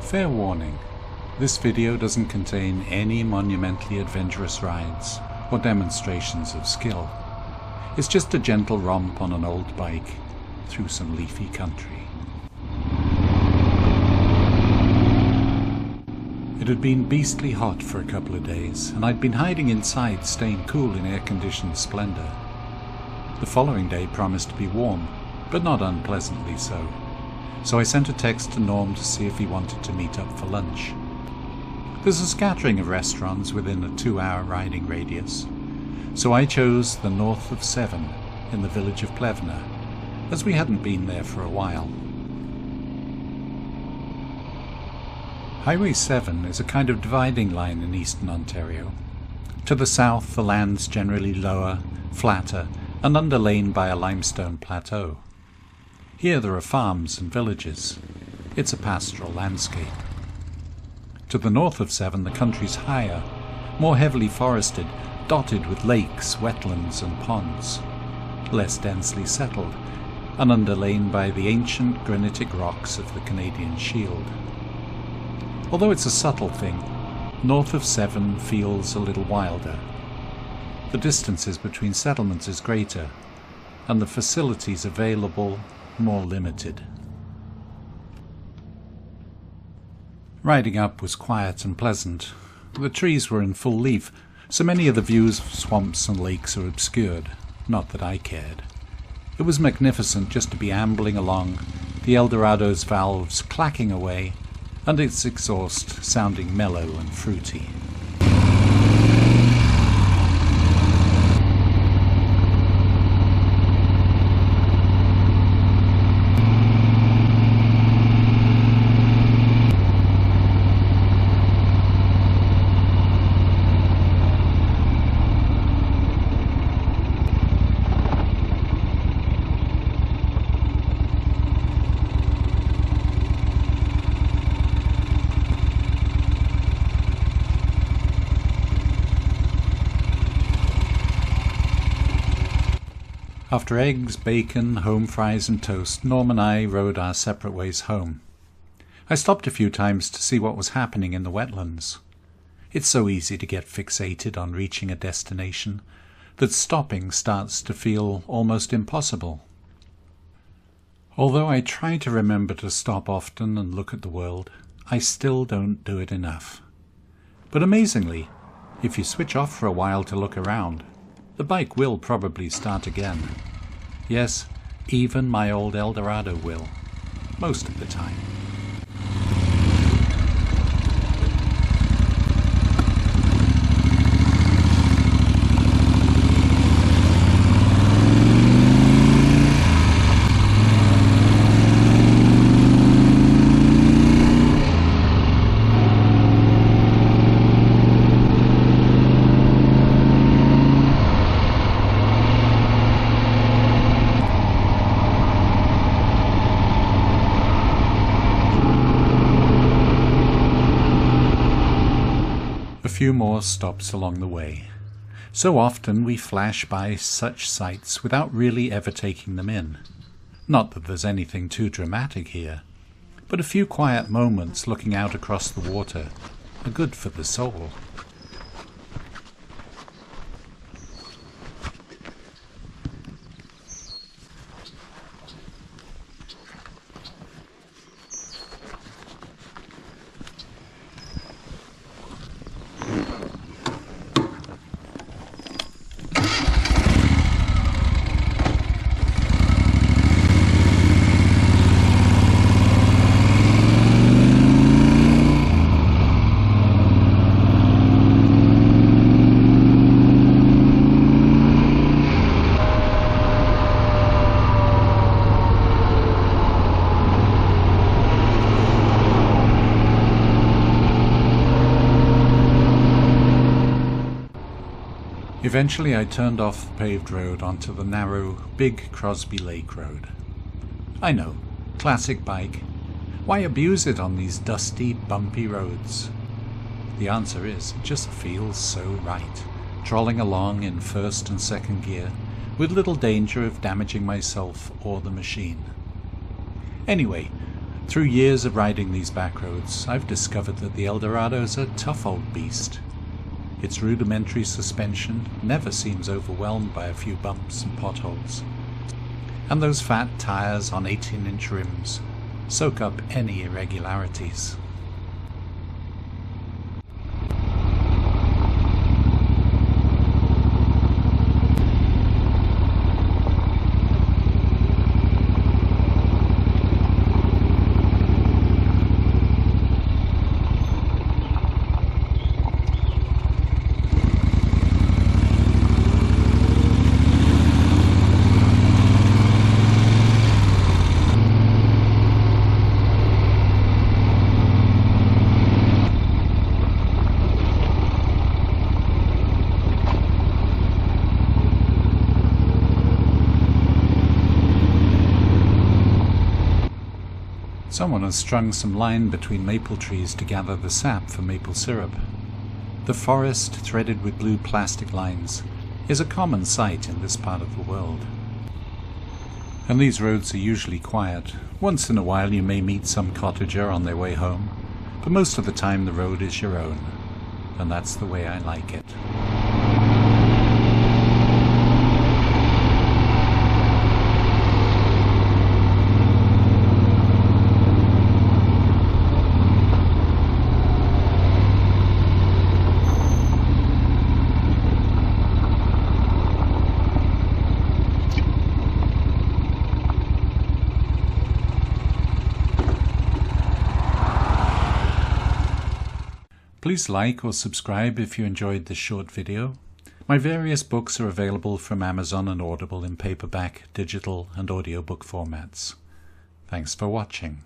Fair warning, this video doesn't contain any monumentally adventurous rides or demonstrations of skill. It's just a gentle romp on an old bike through some leafy country. It had been beastly hot for a couple of days, and I'd been hiding inside, staying cool in air-conditioned splendor. The following day promised to be warm, but not unpleasantly so. So I sent a text to Norm to see if he wanted to meet up for lunch. There's a scattering of restaurants within a 2-hour riding radius, so I chose the north of Severn in the village of Plevna, as we hadn't been there for a while. Highway 7 is a kind of dividing line in eastern Ontario. To the south, the land's generally lower, flatter, and underlain by a limestone plateau. Here there are farms and villages. It's a pastoral landscape. To the north of Severn, the country's higher, more heavily forested, dotted with lakes, wetlands and ponds, less densely settled, and underlain by the ancient granitic rocks of the Canadian Shield. Although it's a subtle thing, north of Severn feels a little wilder. The distances between settlements is greater, and the facilities available more limited. Riding up was quiet and pleasant. The trees were in full leaf, so many of the views of swamps and lakes are obscured. Not that I cared. It was magnificent just to be ambling along, the Eldorado's valves clacking away, and its exhaust sounding mellow and fruity. After eggs, bacon, home fries and toast, Norm and I rode our separate ways home. I stopped a few times to see what was happening in the wetlands. It's so easy to get fixated on reaching a destination that stopping starts to feel almost impossible. Although I try to remember to stop often and look at the world, I still don't do it enough. But amazingly, if you switch off for a while to look around, the bike will probably start again. Yes, even my old Eldorado will, most of the time. A few more stops along the way. So often we flash by such sights without really ever taking them in. Not that there's anything too dramatic here, but a few quiet moments looking out across the water are good for the soul. Eventually I turned off the paved road onto the narrow, big Crosby Lake Road. I know, classic bike. Why abuse it on these dusty, bumpy roads? The answer is, it just feels so right, trolling along in first and second gear, with little danger of damaging myself or the machine. Anyway, Through years of riding these back roads, I've discovered that the Eldorado's a tough old beast. Its rudimentary suspension never seems overwhelmed by a few bumps and potholes. And those fat tires on 18-inch rims soak up any irregularities. Someone has strung some line between maple trees to gather the sap for maple syrup. The forest, threaded with blue plastic lines, is a common sight in this part of the world. And these roads are usually quiet. Once in a while you may meet some cottager on their way home, but most of the time the road is your own, and that's the way I like it. Please like or subscribe if you enjoyed this short video. My various books are available from Amazon and Audible in paperback, digital and audiobook formats. Thanks for watching.